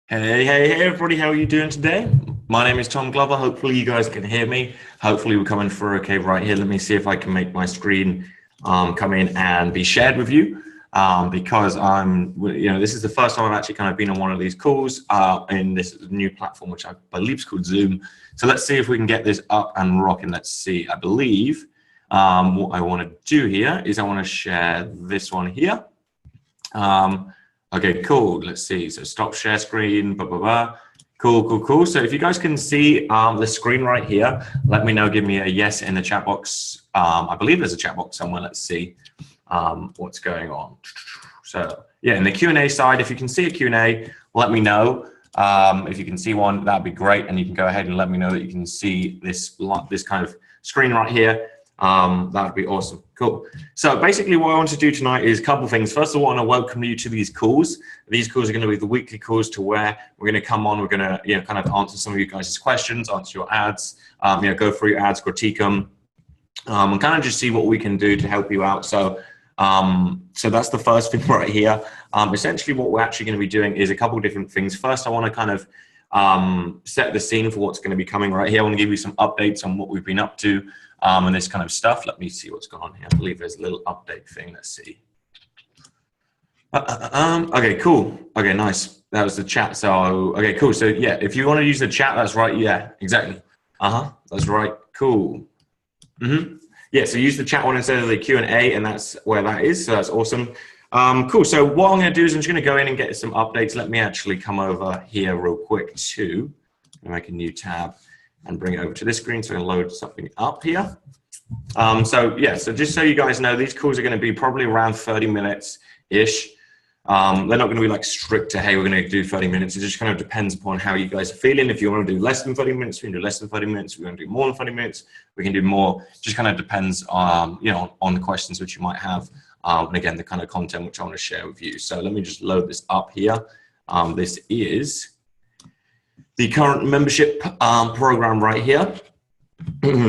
Hey, everybody, how are you doing today? My name is Tom Glover. Hopefully you guys can hear me. Hopefully we're coming through okay right here. Let me see if I can make my screen come in and be shared with you because this is the first time I've actually kind of been on one of these calls in this new platform, which I believe is called Zoom. So let's see if we can get this up and rocking. Let's see. I believe what I want to do here is I want to share this one here. Okay, cool. Let's see. So stop share screen, blah, blah, blah. Cool. So if you guys can see the screen right here, let me know. Give me a yes in the chat box. I believe there's a chat box somewhere. Let's see what's going on. So yeah, in the Q&A side, if you can see a Q&A, let me know. If you can see one, that'd be great. And you can go ahead and let me know that you can see this kind of screen right here. That'd be awesome. Cool. So basically what I want to do tonight is a couple things. First of all, I want to welcome you to these calls. These calls are going to be the weekly calls to where we're going to come on. We're going to, kind of answer some of you guys' questions, answer your ads, go through your ads, critique them, and kind of just see what we can do to help you out. So that's the first thing right here. Essentially what we're actually going to be doing is a couple of different things. First, I want to kind of set the scene for what's going to be coming right here. I want to give you some updates on what we've been up to. And this kind of stuff. Let me see what's going on here. I believe there's a little update thing. Let's see. Okay, cool. Okay, nice. That was the chat. So, okay, cool. So yeah, if you want to use the chat, that's right. Yeah, exactly. That's right. Cool. Yeah, so use the chat one instead of the Q&A, and that's where that is. So that's awesome. Cool. So what I'm going to do is I'm just going to go in and get some updates. Let me actually come over here real quick too. Make a new tab and bring it over to this screen so I can load something up here. So just so you guys know, these calls are going to be probably around 30 minutes-ish. They're not going to be like strict to, hey, we're going to do 30 minutes. It just kind of depends upon how you guys are feeling. If you want to do less than 30 minutes, we can do less than 30 minutes. If we want to do more than 30 minutes, we can do more. It just kind of depends on the questions which you might have. And again, the kind of content which I want to share with you. So let me just load this up here. This is the current membership program right here.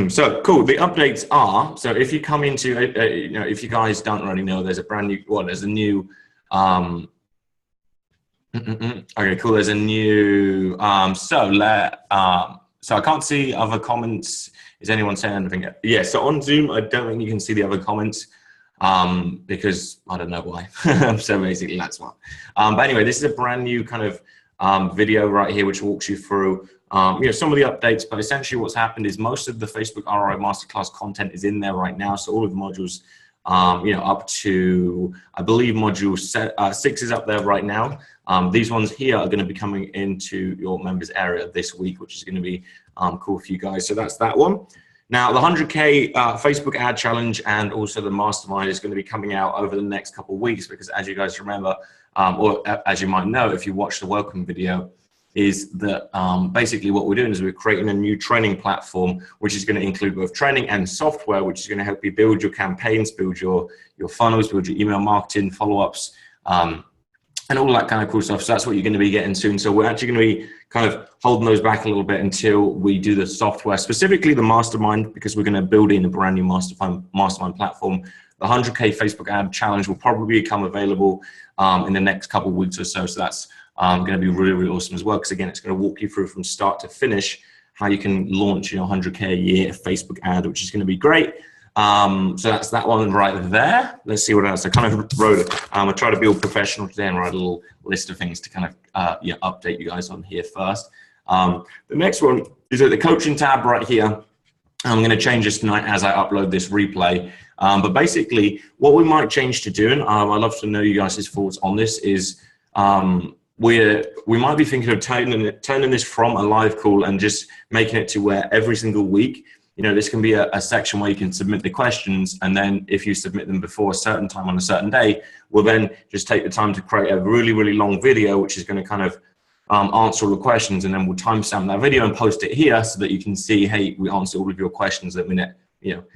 So cool. The updates are, so if you come into, if you guys don't already know, there's a brand new, there's a new, okay, cool. There's a new, so I can't see other comments. Is anyone saying anything? Yeah, so on Zoom, I don't think you can see the other comments because I don't know why. So basically that's why. But anyway, this is a brand new kind of video right here, which walks you through some of the updates. But essentially what's happened is most of the Facebook ROI Masterclass content is in there right now. So all of the modules, up to, I believe module 6 is up there right now. These ones here are going to be coming into your members area this week, which is going to be cool for you guys. So that's that one. Now, the 100K Facebook ad challenge and also the mastermind is going to be coming out over the next couple of weeks because, as you guys remember, or as you might know, if you watch the welcome video, is that basically what we're doing is we're creating a new training platform, which is going to include both training and software, which is going to help you build your campaigns, build your funnels, build your email marketing, follow-ups, and all that kind of cool stuff. So that's what you're going to be getting soon. So we're actually going to be kind of holding those back a little bit until we do the software, specifically the mastermind, because we're going to build in a brand new mastermind platform. The 100K Facebook ad challenge will probably become available in the next couple of weeks or so. So that's going to be really, really awesome as well. Because again, it's going to walk you through from start to finish how you can launch your 100K a year Facebook ad, which is going to be great. So that's that one right there. Let's see what else. I kind of wrote it. I try to be all professional today and write a little list of things to kind of update you guys on here first. The next one is at the coaching tab right here. I'm going to change this tonight as I upload this replay. But basically, what we might change to doing, I'd love to know you guys' thoughts on this, is we might be thinking of turning this from a live call and just making it to where every single week, this can be a section where you can submit the questions, and then if you submit them before a certain time on a certain day, we'll then just take the time to create a really, really long video, which is going to kind of answer all the questions, and then we'll timestamp that video and post it here so that you can see, hey, we answer all of your questions at minute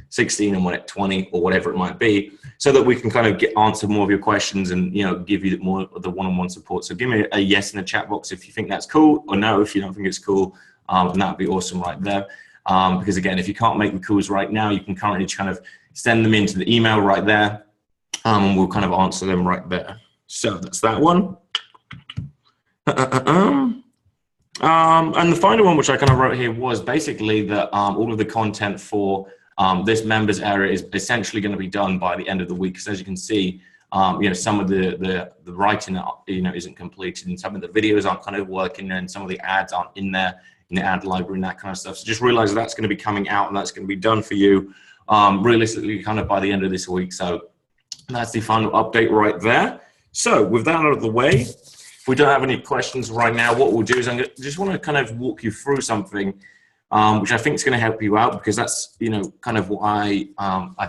16 and minute 20 or whatever it might be, so that we can kind of answer more of your questions and give you more of the one-on-one support. So give me a yes in the chat box if you think that's cool, or no if you don't think it's cool, and that would be awesome right there. Because again, if you can't make the calls right now, you can currently kind of send them into the email right there, and we'll kind of answer them right there. So that's that one. And the final one, which I kind of wrote here, was basically that all of the content for this members area is essentially going to be done by the end of the week. Because as you can see, some of the writing, isn't completed, and some of the videos aren't kind of working, and some of the ads aren't in there in the ad library and that kind of stuff. So just realize that's going to be coming out, and that's going to be done for you realistically kind of by the end of this week. So that's the final update right there. So with that out of the way, if we don't have any questions right now, what we'll do is just want to kind of walk you through something which I think is going to help you out, because that's kind of what I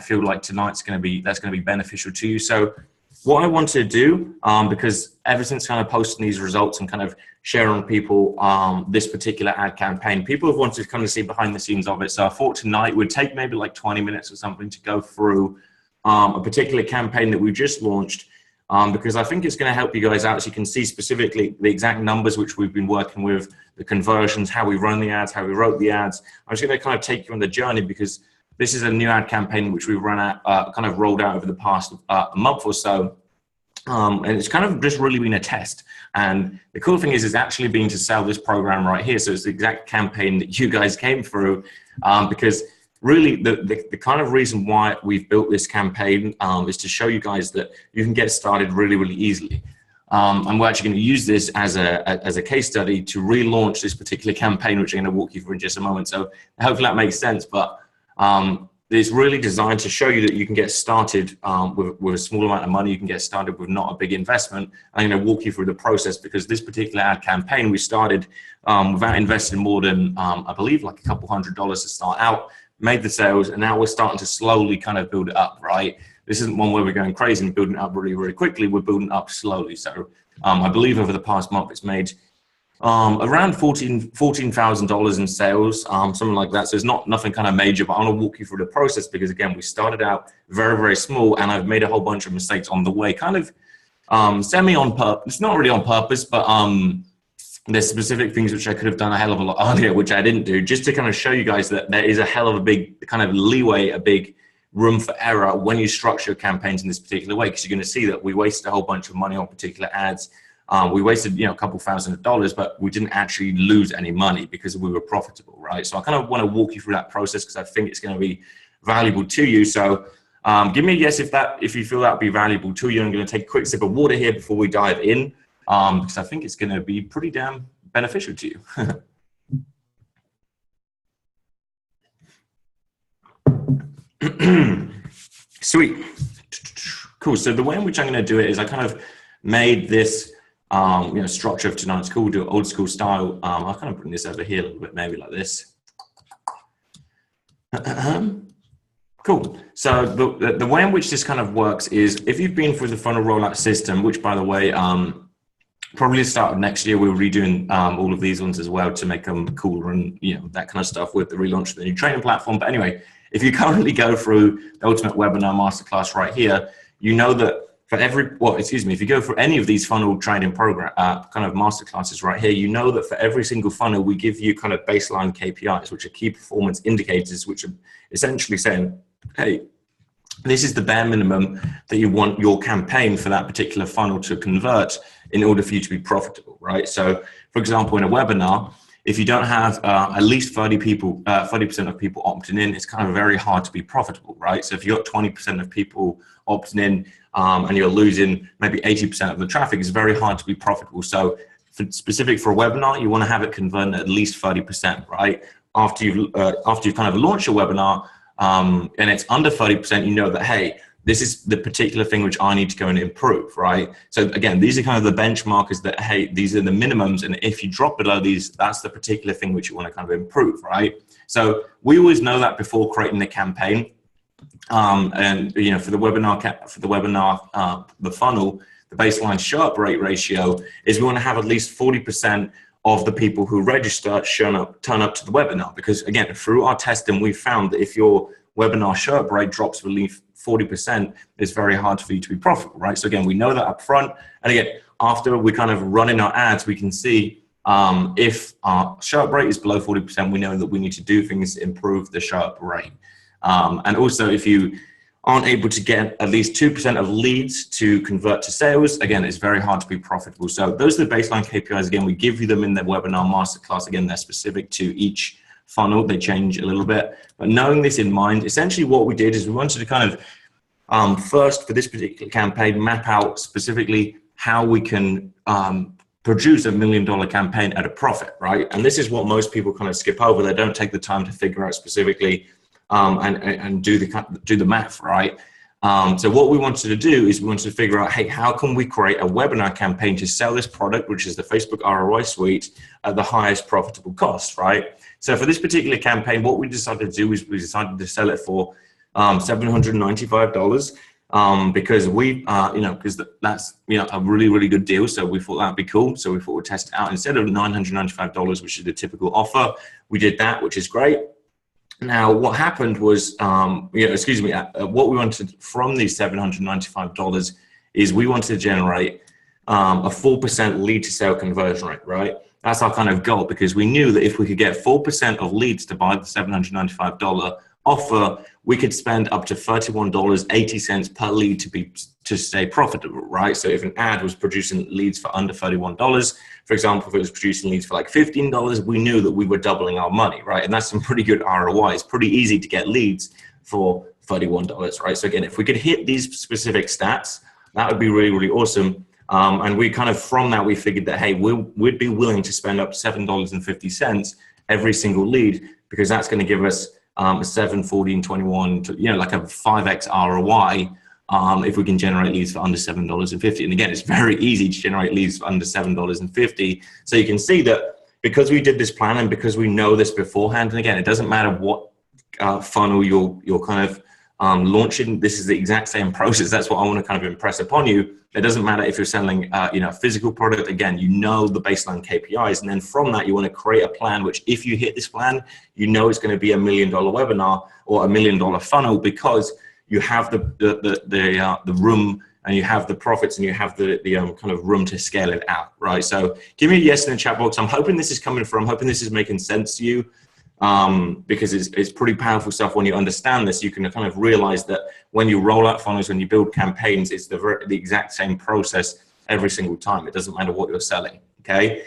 feel like tonight's going to be beneficial to you. So what I want to do, because ever since kind of posting these results and kind of sharing with people this particular ad campaign, people have wanted to kind of see behind the scenes of it. So I thought tonight would take maybe like 20 minutes or something to go through a particular campaign that we just launched, because I think it's going to help you guys out, so you can see specifically the exact numbers which we've been working with, the conversions, how we run the ads, how we wrote the ads. I'm just going to kind of take you on the journey, because this is a new ad campaign which we've kind of rolled out over the past month or so. And it's kind of just really been a test. And the cool thing is actually being to sell this program right here. So it's the exact campaign that you guys came through, because really the kind of reason why we've built this campaign is to show you guys that you can get started really, really easily. And we're actually going to use this as a case study to relaunch this particular campaign, which I'm going to walk you through in just a moment. So hopefully that makes sense. But it's really designed to show you that you can get started with a small amount of money. You can get started with not a big investment. I'm going to walk you through the process, because this particular ad campaign we started without investing more than, I believe, like a couple $100 to start out, made the sales, and now we're starting to slowly kind of build it up, right? This isn't one where we're going crazy and building it up really, really quickly. We're building it up slowly. So I believe over the past month it's made around $14,000 in sales, something like that. So it's nothing kind of major, but I want to walk you through the process, because again, we started out very, very small, and I've made a whole bunch of mistakes on the way, kind of semi on purpose. It's not really on purpose, but there's specific things which I could have done a hell of a lot earlier, which I didn't do, just to kind of show you guys that there is a hell of a big kind of leeway, a big room for error when you structure campaigns in this particular way, because you're going to see that we wasted a whole bunch of money on particular ads. We wasted, a couple $1,000s, but we didn't actually lose any money because we were profitable, right? So I kind of want to walk you through that process, because I think it's going to be valuable to you. So give me a yes if you feel that would be valuable to you. I'm going to take a quick sip of water here before we dive in, because I think it's going to be pretty damn beneficial to you. Sweet. Cool. So the way in which I'm going to do it is I kind of made this structure of tonight's call, do it old school style. I'll kind of bring this over here a little bit, maybe like this. Cool. So the way in which this kind of works is, if you've been through the funnel rollout system, which by the way, probably the start of next year, we're redoing all of these ones as well to make them cooler and that kind of stuff with the relaunch of the new training platform. But anyway, if you currently go through the Ultimate Webinar Masterclass right here, you know that for if you go for any of these funnel training program kind of masterclasses right here, you know that for every single funnel, we give you kind of baseline KPIs, which are key performance indicators, which are essentially saying, hey, this is the bare minimum that you want your campaign for that particular funnel to convert in order for you to be profitable, right? So, for example, in a webinar, if you don't have at least 30% of people opting in, it's kind of very hard to be profitable, right? So if you've got 20% of people opting in and you're losing maybe 80% of the traffic, it's very hard to be profitable. So specific for a webinar, you want to have it convert at least 30%, right? After you've kind of launched your webinar and it's under 30%, you know that, hey, this is the particular thing which I need to go and improve, right? So again, these are kind of the benchmarkers that, hey, these are the minimums. And if you drop below these, that's the particular thing which you want to kind of improve, right? So we always know that before creating the campaign. And for the webinar, the funnel, the baseline show up rate ratio is we want to have at least 40% of the people who register turn up to the webinar. Because again, through our testing, we found that if your webinar show up rate drops below 40%, it's very hard for you to be profitable, right? So again, we know that up front. And again, after we kind of run in our ads, we can see if our show up rate is below 40%, we know that we need to do things to improve the show up rate. And also if you aren't able to get at least 2% of leads to convert to sales, again, it's very hard to be profitable. So those are the baseline KPIs. Again, we give you them in the webinar masterclass. Again, they're specific to each funnel. They change a little bit. But knowing this in mind, essentially what we did is we wanted to kind of, first for this particular campaign, map out specifically how we can produce $1 million campaign at a profit, right? And this is what most people kind of skip over. They don't take the time to figure out specifically and do the math, right? So what we wanted to do is we wanted to figure out, hey, how can we create a webinar campaign to sell this product, which is the Facebook ROI suite, at the highest profitable cost, right? So for this particular campaign, what we decided to do is we decided to sell it for $795 because because that's a really, really good deal. So we thought that'd be cool. So we thought we'd test it out. Instead of $995, which is the typical offer, we did that, which is great. Now, what happened was, what we wanted from these $795 is we wanted to generate a 4% lead to sale conversion rate, right? That's our kind of goal, because we knew that if we could get 4% of leads to buy the $795 offer, we could spend up to $31.80 per lead to stay profitable, right? So if an ad was producing leads for under $31, for example, if it was producing leads for like $15, we knew that we were doubling our money, right? And that's some pretty good ROI. It's pretty easy to get leads for $31, right? So again, if we could hit these specific stats, that would be really, really awesome. And we kind of, from that, we figured that, hey, we'd be willing to spend up $7.50 every single lead, because that's going to give us 7, 14, 21, like a 5x ROI if we can generate leads for under $7.50. And again, it's very easy to generate leads for under $7.50. So you can see that because we did this plan and because we know this beforehand, and again, it doesn't matter what funnel you're kind of launching, this is the exact same process. That's what I want to kind of impress upon you. It doesn't matter if you're selling a physical product. Again, you know the baseline KPIs, and then from that you want to create a plan which, if you hit this plan, you know it's going to be $1 million webinar or $1 million funnel, because you have the room, and you have the profits, and you have the kind of room to scale it out, right? So give me a yes in the chat box. I'm hoping this is coming through. I'm hoping this is making sense to you. Because it's pretty powerful stuff. When you understand this, you can kind of realize that when you roll out funnels, when you build campaigns, it's the exact same process every single time. It doesn't matter what you're selling, okay?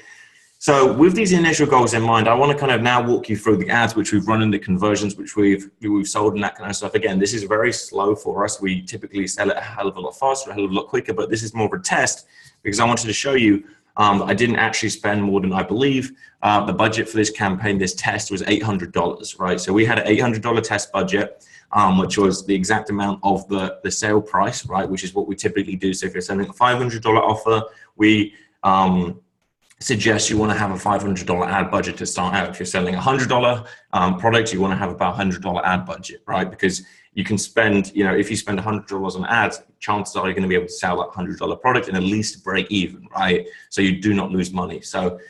So with these initial goals in mind, I want to kind of now walk you through the ads which we've run and the conversions which we've sold and that kind of stuff. Again, this is very slow for us. We typically sell it a hell of a lot faster, a hell of a lot quicker, but this is more of a test because I wanted to show you I didn't actually spend more than, I believe, the budget for this campaign, this test was $800, right? So we had an $800 test budget, which was the exact amount of the sale price, right? Which is what we typically do. So if you're selling a $500 offer, we suggest you want to have a $500 ad budget to start out. If you're selling a $100 product, you want to have about $100 ad budget, right? Because you can spend, if you spend $100 on ads, chances are you're going to be able to sell that $100 product and at least break even, right? So you do not lose money. So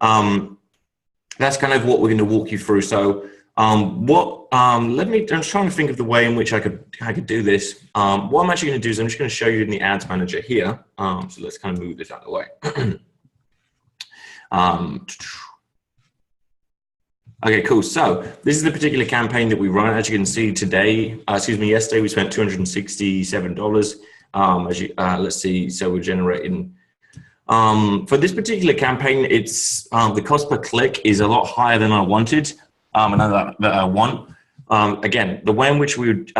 that's kind of what we're going to walk you through. So I'm just trying to think of the way in which I could do this. What I'm actually going to do is I'm just going to show you in the ads manager here. So let's kind of move this out of the way. Okay, cool. So this is the particular campaign that we run. As you can see yesterday we spent $267. Let's see. So we're generating, for this particular campaign, it's, the cost per click is a lot higher than I wanted. And that I want. Again, the way in which we would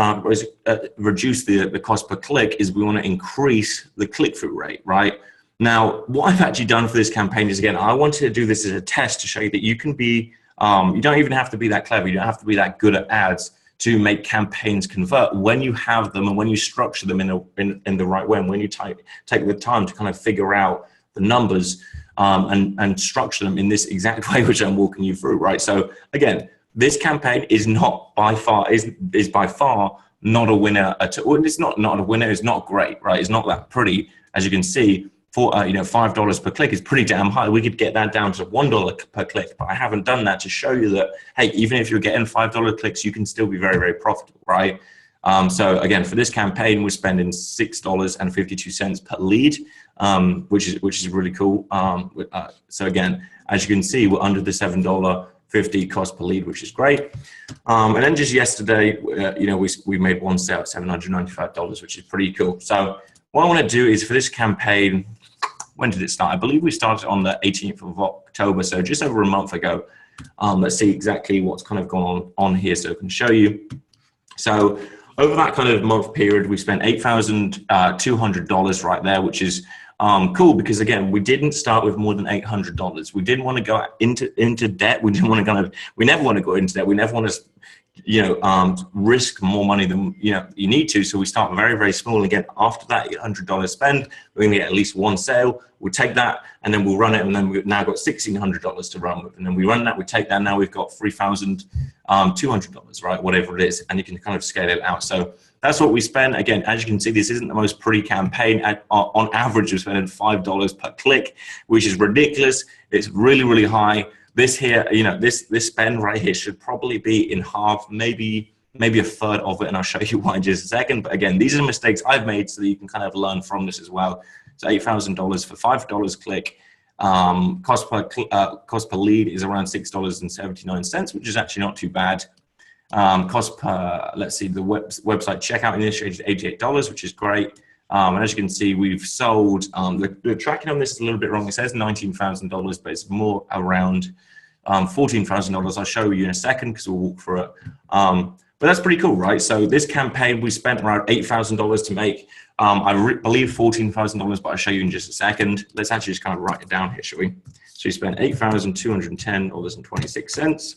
reduce the cost per click is we want to increase the click-through rate, right? Now, what I've actually done for this campaign is, again, I wanted to do this as a test to show you that you can be, you don't even have to be that clever. You don't have to be that good at ads to make campaigns convert when you have them and when you structure them in the right way, and when you take the time to kind of figure out the numbers and structure them in this exact way which I'm walking you through, right? So again, this campaign is by far not a winner at all. It's not a winner. It's not great, right? It's not that pretty. As you can see, for $5 per click is pretty damn high. We could get that down to $1 per click, but I haven't done that to show you that, hey, even if you're getting $5 clicks, you can still be very, very profitable, right? So again, for this campaign, we're spending $6.52 per lead, which is really cool. So again, as you can see, we're under the $7 50 cost per lead, which is great. And then just yesterday, you know, we made one sale at $795, which is pretty cool. So what I want to do is for this campaign, when did it start? I believe we started on the 18th of October, so just over a month ago. Let's see exactly what's kind of gone on here so I can show you. So over that kind of month period, we spent $8,200 right there, which is cool because again, we didn't start with more than $800. We didn't want to go into debt. We didn't want to we never want to go into debt. We never want to, you know, risk more money than, you know, you need to. So we start very, very small. And again, after that $800 spend, we're going to get at least one sale. We'll take that and then we'll run it. And then we've now got $1,600 to run with. And then we run that, we take that. Now we've got $3,200, right? Whatever it is. And you can kind of scale it out. So that's what we spend. Again, as you can see, this isn't the most pretty campaign. On average, we're spending $5 per click, which is ridiculous. It's really, really high. This here, you know, this spend right here should probably be in half, maybe a third of it, and I'll show you why in just a second. But again, these are the mistakes I've made so that you can kind of learn from this as well. So $8,000 for $5 click. Cost per lead is around $6.79, which is actually not too bad. Cost per, let's see, the website checkout initiated $88, which is great. And as you can see, we've sold, the tracking on this is a little bit wrong. It says $19,000, but it's more around $14,000. I'll show you in a second because we'll walk through it. But that's pretty cool, right? So this campaign, we spent around $8,000 to make. I believe $14,000, but I'll show you in just a second. Let's actually just kind of write it down here, shall we? So you spent $8,210.26.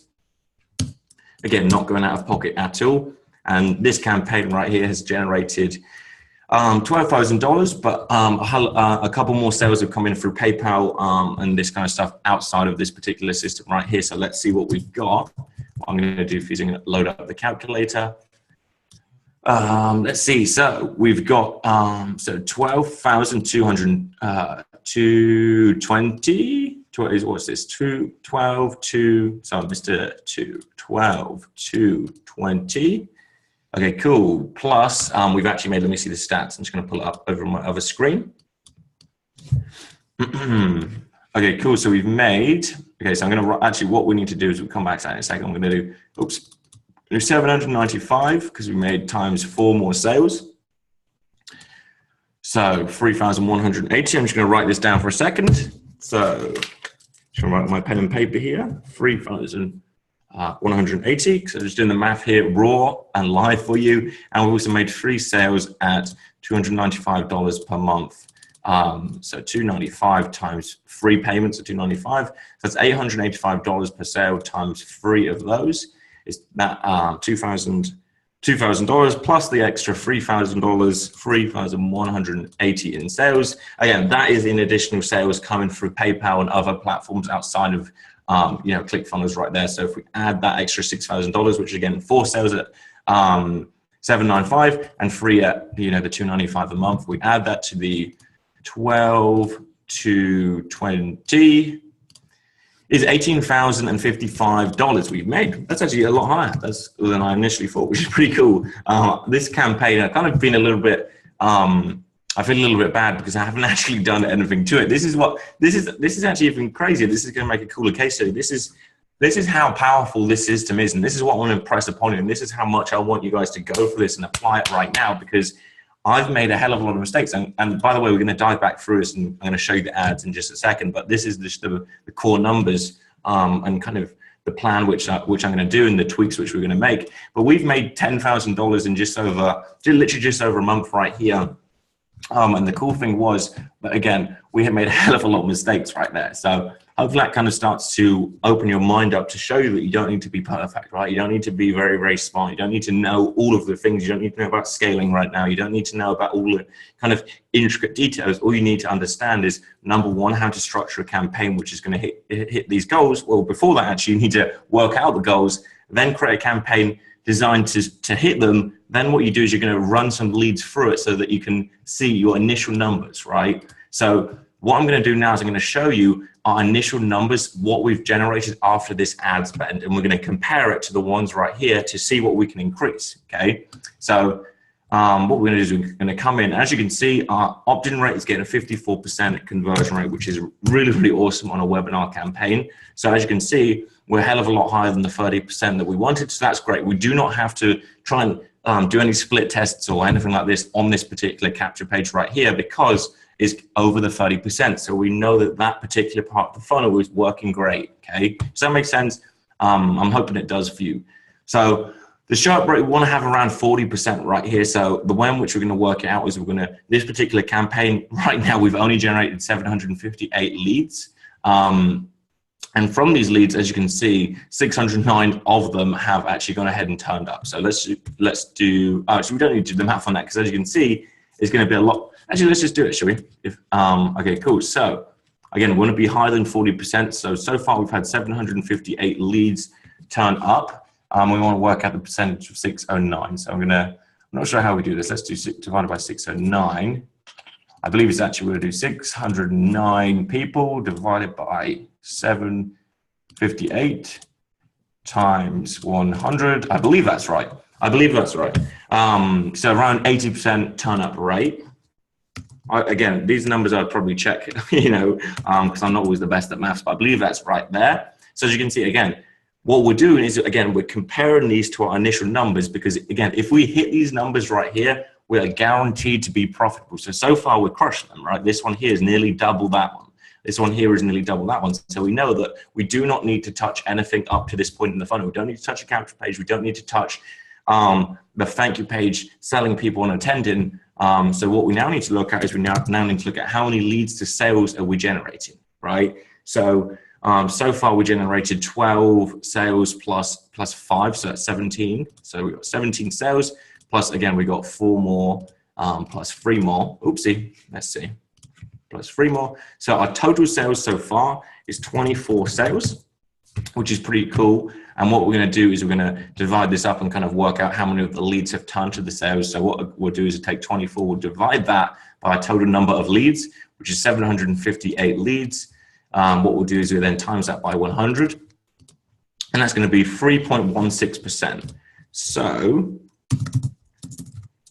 Again, not going out of pocket at all. And this campaign right here has generated $12,000, but a couple more sales have come in through PayPal and this kind of stuff outside of this particular system right here. So let's see what we've got. What I'm going to do is I'm going to load up the calculator. Let's see. So we've got so 12,220. What's this? 12 to. So Mr. 12 to 20. Okay, cool. Plus, we've actually made, let me see the stats. I'm just going to pull it up over my other screen. Okay, cool. So we've made, okay, so I'm going to, actually what we need to do is we'll come back to that in a second. I'm going to do, oops, do 795 because we made times 4 more sales. So 3,180. I'm just going to write this down for a second. So just going to write my pen and paper here. 3,180. So just doing the math here, raw and live for you. And we also made 3 sales at $295 per month. So $295 times 3 payments of $295. So that's $885 per sale times 3 of those. Is that $2,000 plus the extra $3,000, 3,180 in sales. Again, that is in additional sales coming through PayPal and other platforms outside of you know, ClickFunnels right there. So if we add that extra $6,000, which again 4 sales at $795 and 3 at, you know, the $295 a month, we add that to the 12 to 20 is $18,055 we've made. That's actually a lot higher than I initially thought, which is pretty cool. This campaign, I've kind of been a little bit, I feel a little bit bad because I haven't actually done anything to it. This is actually even crazier. This is going to make a cooler case study. This is how powerful this is to me, and this is what I want to impress upon you, and this is how much I want you guys to go for this and apply it right now, because I've made a hell of a lot of mistakes. And by the way, we're going to dive back through this, and I'm going to show you the ads in just a second. But this is just the core numbers and kind of the plan which I'm going to do and the tweaks which we're going to make. But we've made $10,000 in literally just over a month right here. And the cool thing was, but again, we have made a hell of a lot of mistakes right there. So hopefully that kind of starts to open your mind up to show you that you don't need to be perfect, right? You don't need to be very, very smart. You don't need to know all of the things. You don't need to know about scaling right now. You don't need to know about all the kind of intricate details. All you need to understand is, number one, how to structure a campaign which is going to hit these goals. Well, before that, actually, you need to work out the goals, then create a campaign designed to hit them. Then what you do is you're going to run some leads through it so that you can see your initial numbers, right? So what I'm going to do now is I'm going to show you our initial numbers, what we've generated after this ad spend, and we're going to compare it to the ones right here to see what we can increase, okay? So what we're going to do is we're going to come in. As you can see, our opt-in rate is getting a 54% conversion rate, which is really, really awesome on a webinar campaign. So as you can see, we're a hell of a lot higher than the 30% that we wanted. So that's great. We do not have to try and do any split tests or anything like this on this particular capture page right here, because it's over the 30%. So we know that that particular part of the funnel is working great. Okay, does that make sense? I'm hoping it does for you. So the sharp rate, we want to have around 40% right here. So the way in which we're going to work it out is we're going to, this particular campaign right now, we've only generated 758 leads. And from these leads, as you can see, 609 of them have actually gone ahead and turned up. So let's do, actually we don't need to do the math on that, because as you can see, it's going to be a lot. Actually, let's just do it, shall we? Okay, cool. So again, we want to be higher than 40%. So far we've had 758 leads turn up. We want to work out the percentage of 609. So I'm not sure how we do this. Let's do divided by 609. I believe it's actually, we're going to do 609 people divided by 758 times 100. I believe that's right. So around 80% turn up rate. Again, these numbers I'd probably check, because I'm not always the best at maths, but I believe that's right there. So as you can see, again, what we're doing is, again, we're comparing these to our initial numbers, because again, if we hit these numbers right here, we are guaranteed to be profitable. So far we're crushing them, right? This one here is nearly double that one. This one here is nearly double that one. So we know that we do not need to touch anything up to this point in the funnel. We don't need to touch a capture page. We don't need to touch the thank you page, selling people and attending. So what we now need to look at is we now need to look at how many leads to sales are we generating, right? So far we generated 12 sales plus 5, so that's 17. So we got 17 sales, plus again, we got 4 more, plus 3 more. Oopsie, let's see, plus 3 more. So our total sales so far is 24 sales, which is pretty cool. And what we're going to do is we're going to divide this up and kind of work out how many of the leads have turned to the sales. So what we'll do is take 24, we'll divide that by a total number of leads, which is 758 leads. What we'll do is we then times that by 100, and that's going to be 3.16%. So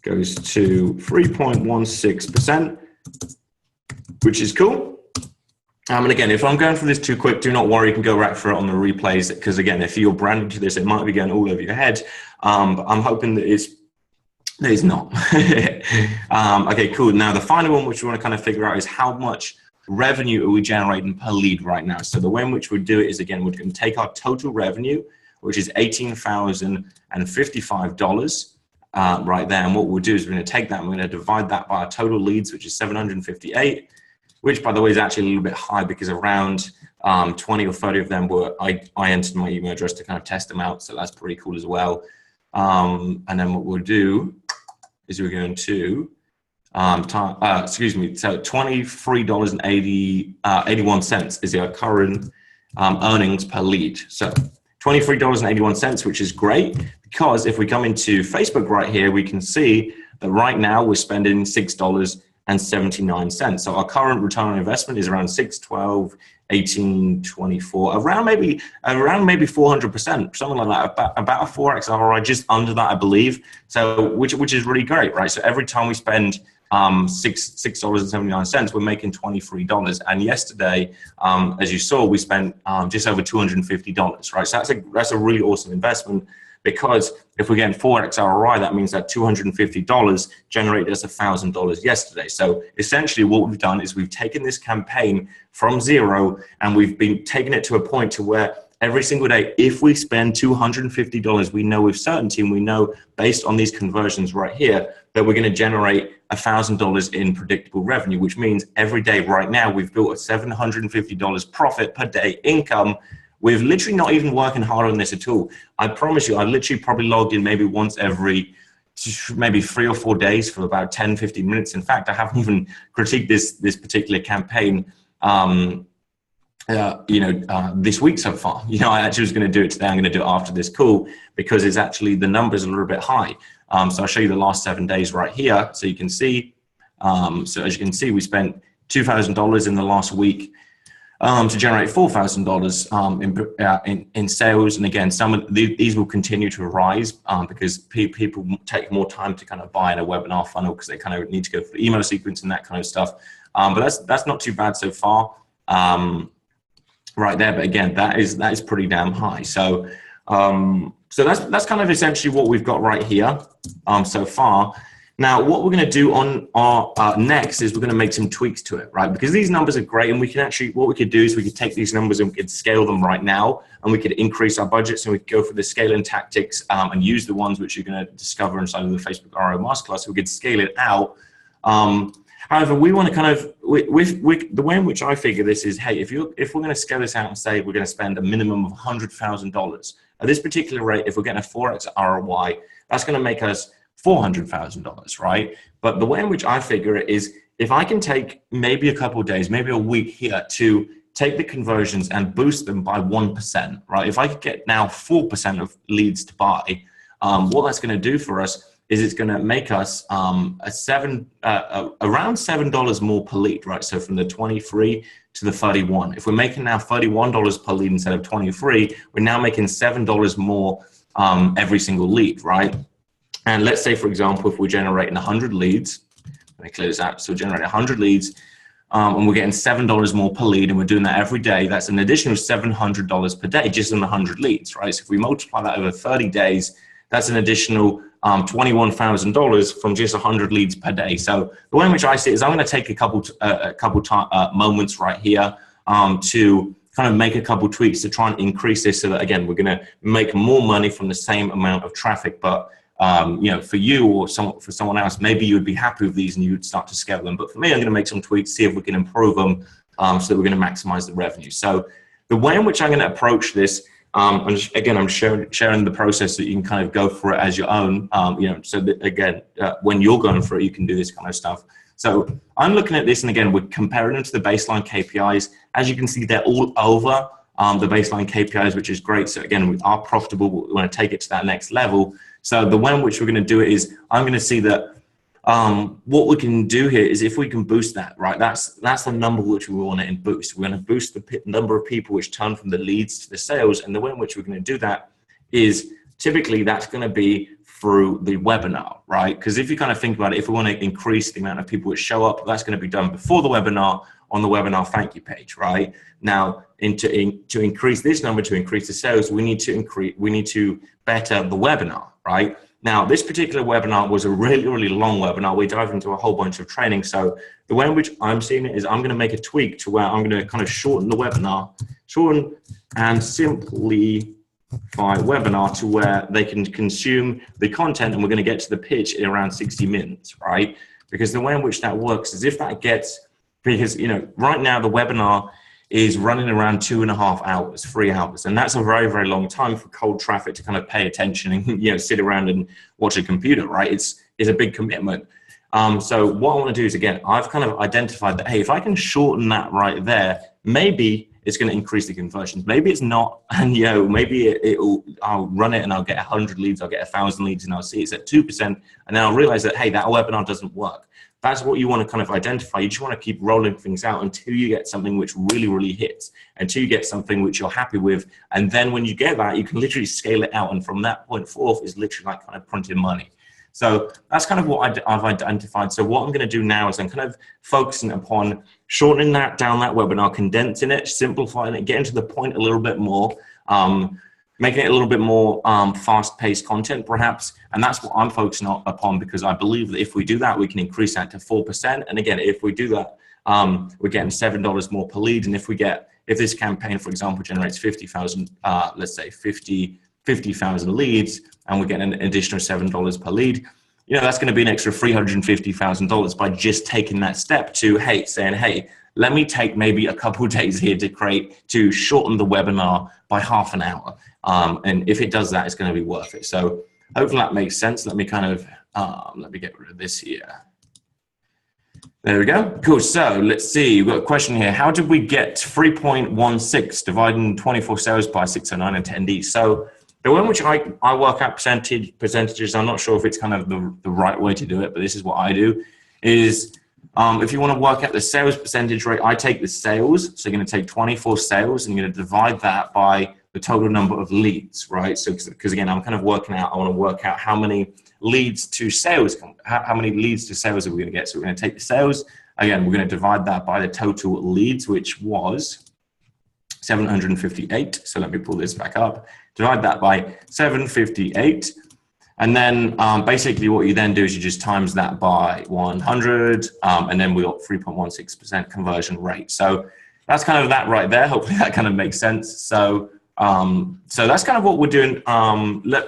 goes to 3.16%, which is cool. And again, if I'm going through this too quick, do not worry, you can go right through it on the replays, because again, if you're brand new to this, it might be going all over your head. But I'm hoping that it's not. Okay, cool. Now the final one, which we want to kind of figure out, is how much revenue are we generating per lead right now. So the way in which we do it is, again, we're going to take our total revenue, which is $18,055 right there. And what we'll do is we're going to take that and we're going to divide that by our total leads, which is 758, which by the way is actually a little bit high, because around 20 or 30 of them were, I entered my email address to kind of test them out. So that's pretty cool as well. And then what we'll do is we're going to, so $23.81 is our current earnings per lead. So $23.81, which is great, because if we come into Facebook right here, we can see that right now we're spending $6.79. So our current return on investment is around 6, 12, 18, 24, around maybe 400%, something like that, about a 4x ROI, just under that, I believe. So which is really great, right? So every time we spend $6.79, we're making $23. And yesterday, as you saw, we spent just over $250, right? So that's a really awesome investment, because if we're getting 4x ROI, that means that $250 generated us $1,000 yesterday. So essentially what we've done is we've taken this campaign from zero, and we've been taking it to a point to where every single day, if we spend $250, we know with certainty, and we know based on these conversions right here, that we're going to generate $1,000 in predictable revenue, which means every day right now, we've built a $750 profit per day income. We've literally not even working hard on this at all. I promise you, I literally probably logged in maybe once every maybe 3 or 4 days for about 10, 15 minutes. In fact, I haven't even critiqued this particular campaign this week so far. I actually was going to do it today. I'm going to do it after this call, because it's actually, the numbers are a little bit high. So I'll show you the last 7 days right here. So you can see, so as you can see, we spent $2,000 in the last week. to generate $4,000 in sales. And again, some of these will continue to rise because people take more time to kind of buy in a webinar funnel because they kind of need to go for email sequence and that kind of stuff. But that's not too bad so far, right there. But again, that is pretty damn high. So so that's kind of essentially what we've got right here so far. Now, what we're going to do on our next is we're going to make some tweaks to it, right? Because these numbers are great, and we can actually, what we could do is we could take these numbers and we could scale them right now, and we could increase our budgets, and we could go for the scaling tactics and use the ones which you're going to discover inside of the Facebook RO Masterclass. So we could scale it out. However, we want to kind of, the way in which I figure this is, hey, if we're going to scale this out and say we're going to spend a minimum of $100,000 at this particular rate, if we're getting a 4x ROI, that's going to make us $400,000, right? But the way in which I figure it is, if I can take maybe a couple of days, maybe a week here to take the conversions and boost them by 1%, right? If I could get now 4% of leads to buy, what that's going to do for us is it's going to make us around $7 more per lead, right? So from the 23 to the 31. If we're making now $31 per lead instead of 23, we're now making $7 more every single lead, right? And let's say, for example, if we're generating 100 leads, let me clear this out. So we're generating 100 leads and we're getting $7 more per lead, and we're doing that every day. That's an additional $700 per day just on 100 leads, right? So if we multiply that over 30 days, that's an additional $21,000 from just 100 leads per day. So the way in which I see it is I'm going to take a couple moments right here to kind of make a couple tweaks to try and increase this so that, again, we're going to make more money from the same amount of traffic. But you know, for you or for someone else, maybe you would be happy with these and you would start to scale them. But for me, I'm going to make some tweaks, see if we can improve them so that we're going to maximize the revenue. So the way in which I'm going to approach this, I'm sharing the process so that you can kind of go for it as your own, you know, so that, again, when you're going for it, you can do this kind of stuff. So I'm looking at this, and again, we're comparing them to the baseline KPIs. As you can see, they're all over the baseline KPIs, which is great. So again, we are profitable. We want to take it to that next level. So the way in which we're going to do it is I'm going to see that what we can do here is if we can boost that, right? That's the number which we want to boost. We're going to boost the number of people which turn from the leads to the sales. And the way in which we're going to do that is typically that's going to be through the webinar, right? Because if you kind of think about it, if we want to increase the amount of people which show up, that's going to be done before the webinar on the webinar thank you page, right? Now, to increase this number, to increase the sales, we need to better the webinar, right? Now, this particular webinar was a really, really long webinar. We dive into a whole bunch of training. So the way in which I'm seeing it is I'm going to make a tweak to where I'm going to kind of shorten the webinar, shorten and simplify webinar to where they can consume the content, and we're going to get to the pitch in around 60 minutes, right? Because the way in which that works is if that gets, because, you know, right now the webinar is running around 2.5 hours, 3 hours. And that's a very, very long time for cold traffic to kind of pay attention and, you know, sit around and watch a computer, right? It's a big commitment. So what I want to do is, again, I've kind of identified that, hey, if I can shorten that right there, maybe it's going to increase the conversions. Maybe it's not. And, you know, maybe I'll run it and I'll get 100 leads, I'll get 1,000 leads, and I'll see it's at 2%. And then I'll realize that, hey, that webinar doesn't work. That's what you want to kind of identify. You just want to keep rolling things out until you get something which really, really hits, until you get something which you're happy with. And then when you get that, you can literally scale it out. And from that point forth is literally like kind of printing money. So that's kind of what I've identified. So what I'm going to do now is I'm kind of focusing upon shortening that down, that webinar, condensing it, simplifying it, getting to the point a little bit more, making it a little bit more fast-paced content, perhaps. And that's what I'm focusing upon, because I believe that if we do that, we can increase that to 4%. And again, if we do that, we're getting $7 more per lead. And if this campaign, for example, generates 50,000, let's say 50,000 leads, and we're getting an additional $7 per lead, you know, that's going to be an extra $350,000 by just taking that step to, saying, hey, let me take maybe a couple of days here to shorten the webinar by half an hour. And if it does that, it's going to be worth it. So hopefully that makes sense. Let me kind of, let me get rid of this here. There we go. Cool. So let's see. We've got a question here. How did we get 3.16 dividing 24 sales by 609 attendees? So the way in which I work out percentages, I'm not sure if it's kind of the right way to do it, but this is what I do, is If you want to work out the sales percentage rate, I take the sales. So you're going to take 24 sales and you're going to divide that by the total number of leads, right? So, because again, I'm kind of working out, I want to work out how many leads to sales, how many leads to sales are we going to get? So we're going to take the sales. Again, we're going to divide that by the total leads, which was 758. So let me pull this back up. Divide that by 758. And then basically what you then do is you just times that by 100, and then we got 3.16% conversion rate. So that's kind of that right there. Hopefully that kind of makes sense. So so that's kind of what we're doing.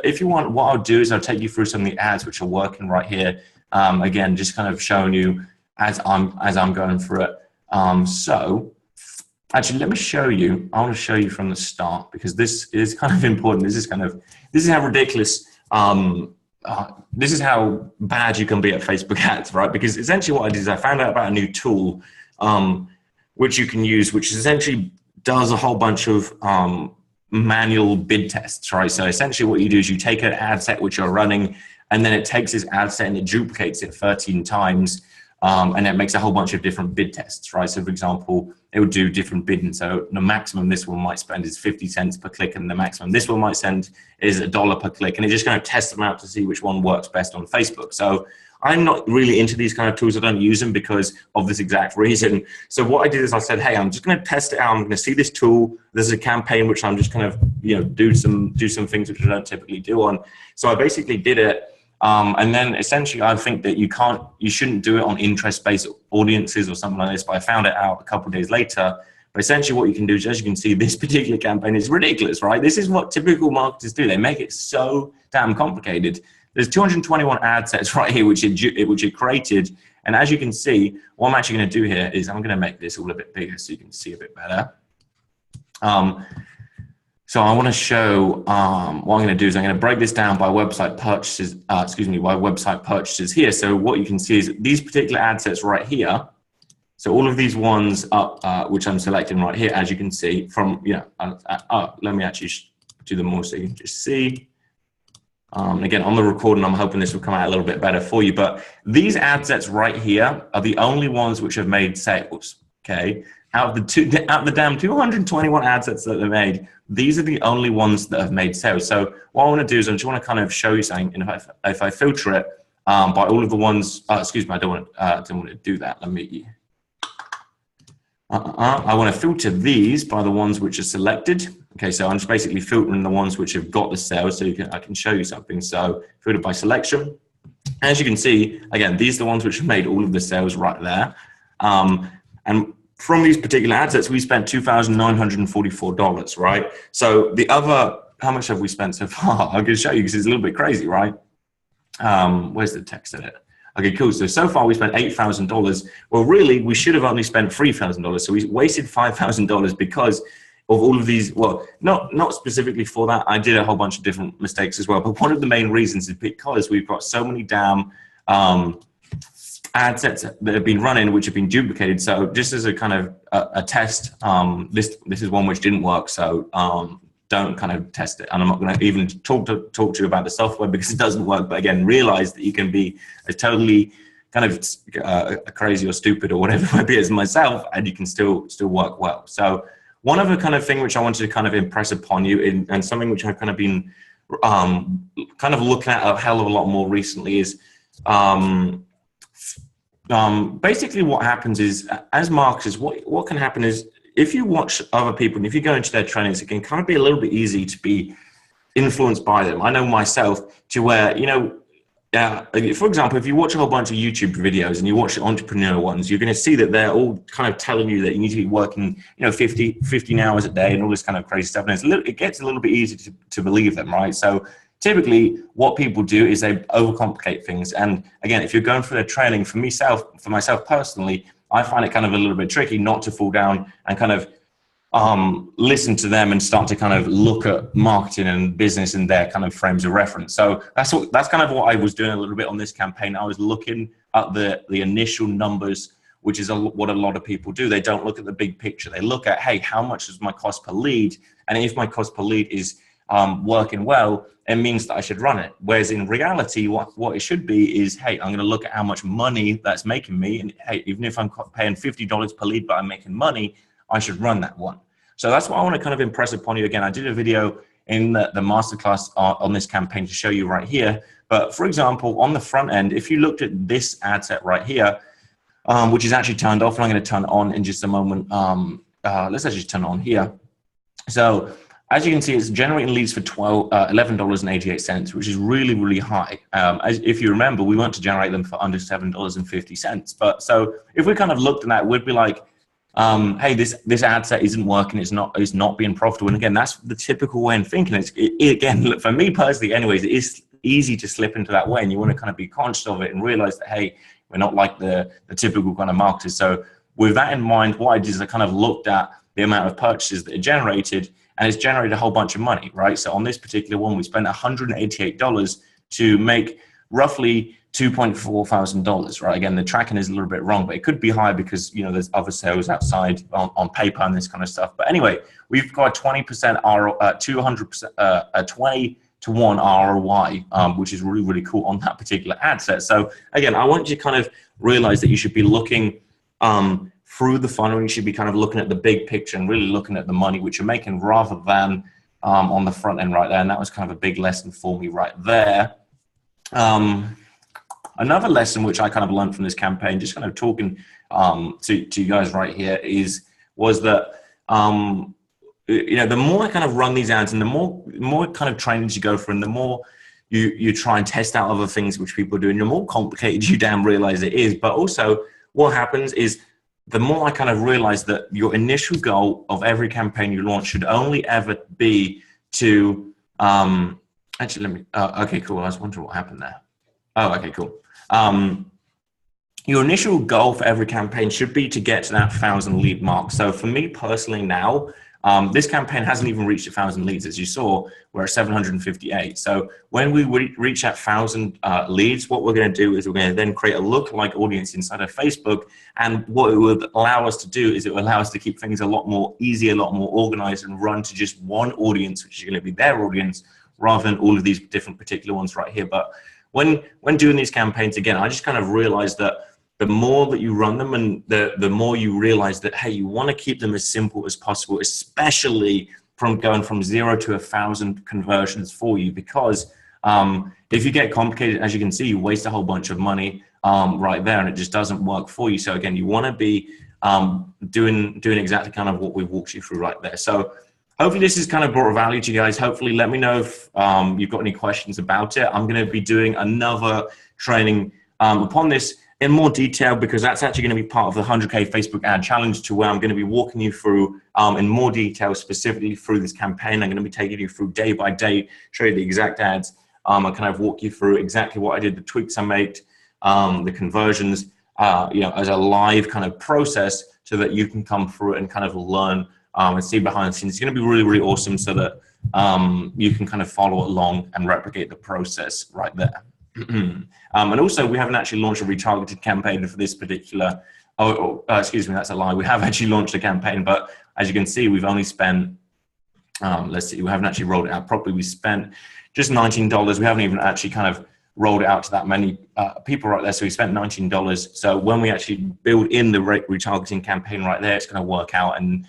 If you want, what I'll do is I'll take you through some of the ads which are working right here. Again, just kind of showing you as I'm going through it. So actually, let me show you. I want to show you from the start because this is kind of important. This is how ridiculous. This is how bad you can be at Facebook ads, right? Because essentially what I did is I found out about a new tool which you can use, which essentially does a whole bunch of manual bid tests, right? So essentially what you do is you take an ad set which you're running, and then it takes this ad set and it duplicates it 13 times, and it makes a whole bunch of different bid tests, right? So for example, it would do different bidding. So the maximum this one might spend is 50 cents per click, and the maximum this one might send is $1 per click. And it just kind of tests them out to see which one works best on Facebook. So I'm not really into these kind of tools. I don't use them because of this exact reason. So what I did is I said, hey, I'm just going to test it out. I'm going to see this tool. This is a campaign which I'm just kind of, do some things which I don't typically do on. So I basically did it. And then essentially I think that you shouldn't do it on interest-based audiences or something like this, but I found it out a couple of days later. But essentially what you can do is, as you can see, this particular campaign is ridiculous, right? This is what typical marketers do. They make it so damn complicated. There's 221 ad sets right here, which it created. And as you can see, what I'm actually going to do here is I'm going to make this all a bit bigger so you can see a bit better. So I want to show what I'm going to do is I'm going to break this down by website purchases, by website purchases here. So what you can see is these particular ad sets right here. So all of these ones up, which I'm selecting right here, as you can see from, let me actually do them more so you can just see. Again, on the recording, I'm hoping this will come out a little bit better for you, but these ad sets right here are the only ones which have made sales, okay? Out of the damn 221 ad sets that they made, these are the only ones that have made sales. So what I want to do is I just want to kind of show you something. And if I filter it by all of the ones, excuse me, I don't want to do that. Let me. I want to filter these by the ones which are selected. Okay, so I'm just basically filtering the ones which have got the sales, so I can show you something. So filter by selection. As you can see, again, these are the ones which have made all of the sales right there. And from these particular ad sets, we spent $2,944, right? So the other, how much have we spent so far? I'm going to show you because it's a little bit crazy, right? Where's the text in it? Okay, cool. So far we spent $8,000. Well, really, we should have only spent $3,000. So we wasted $5,000 because of all of these. Well, not specifically for that. I did a whole bunch of different mistakes as well. But one of the main reasons is because we've got so many damn ad sets that have been running, which have been duplicated. So just as a kind of a test, this is one which didn't work. So don't kind of test it. And I'm not going to even talk to you about the software because it doesn't work. But again, realize that you can be a totally kind of crazy or stupid or whatever it might be as myself, and you can still work well. So one other kind of thing which I wanted to kind of impress upon you, and something which I've kind of been kind of looking at a hell of a lot more recently is basically what happens is, as marketers, what can happen is if you watch other people and if you go into their trainings, it can kind of be a little bit easy to be influenced by them. I know myself to where, for example, if you watch a whole bunch of YouTube videos and you watch the entrepreneur ones, you're going to see that they're all kind of telling you that you need to be working, 15 hours a day and all this kind of crazy stuff. And it gets a little bit easier to believe them, right? So typically what people do is they overcomplicate things. And again, if you're going through their training, for myself personally, I find it kind of a little bit tricky not to fall down and kind of listen to them and start to kind of look at marketing and business in their kind of frames of reference. So that's kind of what I was doing a little bit on this campaign. I was looking at the initial numbers, which is what a lot of people do. They don't look at the big picture. They look at, hey, how much is my cost per lead? And if my cost per lead is working well, it means that I should run it. Whereas in reality, what it should be is, hey, I'm going to look at how much money that's making me. And hey, even if I'm paying $50 per lead, but I'm making money, I should run that one. So that's what I want to kind of impress upon you. Again, I did a video in the masterclass on this campaign to show you right here. But for example, on the front end, if you looked at this ad set right here, which is actually turned off, and I'm going to turn it on in just a moment. Let's actually turn it on here. So as you can see, it's generating leads for $11.88, which is really, really high. If you remember, we want to generate them for under $7.50. But so if we kind of looked at that, we'd be like, hey, this ad set isn't working. It's not being profitable. And again, that's the typical way of thinking. Again, look, for me personally, anyways, it is easy to slip into that way, and you want to kind of be conscious of it and realize that, hey, we're not like the typical kind of marketers. So with that in mind, what I did is I kind of looked at the amount of purchases that it generated, and it's generated a whole bunch of money, right? So on this particular one, we spent $188 to make roughly $2.4 thousand, right? Again, the tracking is a little bit wrong, but it could be higher because, you know, there's other sales outside on paper and this kind of stuff. But anyway, we've got 20% a 20 to 1 ROI, which is really, really cool on that particular ad set. So again, I want you to kind of realize that you should be looking through the funnel. You should be kind of looking at the big picture and really looking at the money which you're making rather than on the front end right there. And that was kind of a big lesson for me right there. Another lesson which I kind of learned from this campaign, just kind of talking to you guys right here, was that you know, the more I kind of run these ads and the more kind of trainings you go through, and the more you try and test out other things which people do, and the more complicated you damn realize it is. But also what happens is, the more I kind of realize that your initial goal of every campaign you launch should only ever be to, actually, let me, okay, cool. I was wondering what happened there. Oh, okay, cool. Your initial goal for every campaign should be to get to that 1,000 lead mark. So for me personally now, this campaign hasn't even reached 1,000 leads. As you saw, we're at 758. So when we reach that 1,000 leads, what we're going to do is we're going to then create a lookalike audience inside of Facebook. And what it would allow us to do is it will allow us to keep things a lot more easy, a lot more organized, and run to just one audience, which is going to be their audience, rather than all of these different particular ones right here. But when doing these campaigns, again, I just kind of realized that the more that you run them, and the more you realize that, hey, you want to keep them as simple as possible, especially from going from 0 to 1,000 conversions for you. Because if you get complicated, as you can see, you waste a whole bunch of money right there, and it just doesn't work for you. So again, you want to be doing exactly kind of what we've walked you through right there. So hopefully this has kind of brought value to you guys. Hopefully let me know if you've got any questions about it. I'm going to be doing another training upon this in more detail, because that's actually going to be part of the 100K Facebook ad challenge, to where I'm going to be walking you through in more detail, specifically through this campaign. I'm going to be taking you through day by day, show you the exact ads. I kind of walk you through exactly what I did, the tweaks I made, the conversions, you know, as a live kind of process, so that you can come through it and kind of learn and see behind the scenes. It's going to be really, really awesome, so that you can kind of follow along and replicate the process right there. And also, we haven't actually launched a retargeted campaign for this particular, excuse me, that's a lie. We have actually launched a campaign, but as you can see, we've only spent, let's see, we haven't actually rolled it out properly. We spent just $19. We haven't even actually kind of rolled it out to that many people right there. So we spent $19. So when we actually build in the retargeting campaign right there, it's going to work out, and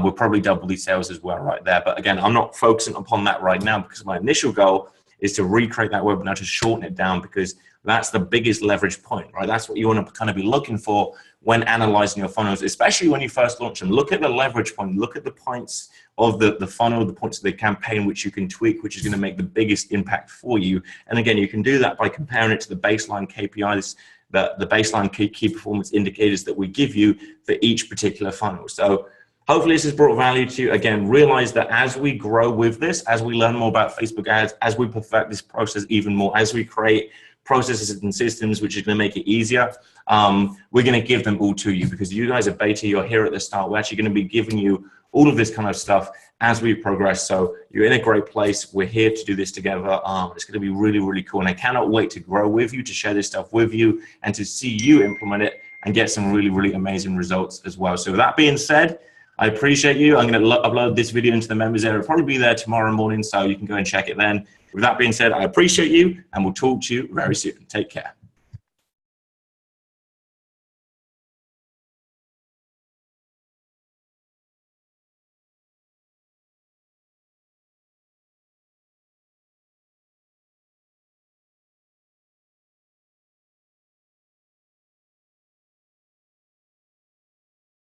we'll probably double these sales as well right there. But again, I'm not focusing upon that right now, because my initial goal is to recreate that webinar, to shorten it down, because that's the biggest leverage point, right? That's what you want to kind of be looking for when analyzing your funnels, especially when you first launch them. Look at the leverage point, look at the points of the funnel, the points of the campaign, which you can tweak, which is going to make the biggest impact for you. And again, you can do that by comparing it to the baseline KPIs, the baseline key performance indicators that we give you for each particular funnel. So hopefully this has brought value to you. Again, realize that as we grow with this, as we learn more about Facebook ads, as we perfect this process even more, as we create processes and systems which are going to make it easier, we're going to give them all to you, because you guys are beta, you're here at the start. We're actually going to be giving you all of this kind of stuff as we progress. So you're in a great place. We're here to do this together. It's going to be really, really cool. And I cannot wait to grow with you, to share this stuff with you, and to see you implement it and get some really, really amazing results as well. So with that being said, I appreciate you. I'm going to upload this video into the members area. It'll probably be there tomorrow morning, so you can go and check it then. With that being said, I appreciate you, and we'll talk to you very soon. Take care.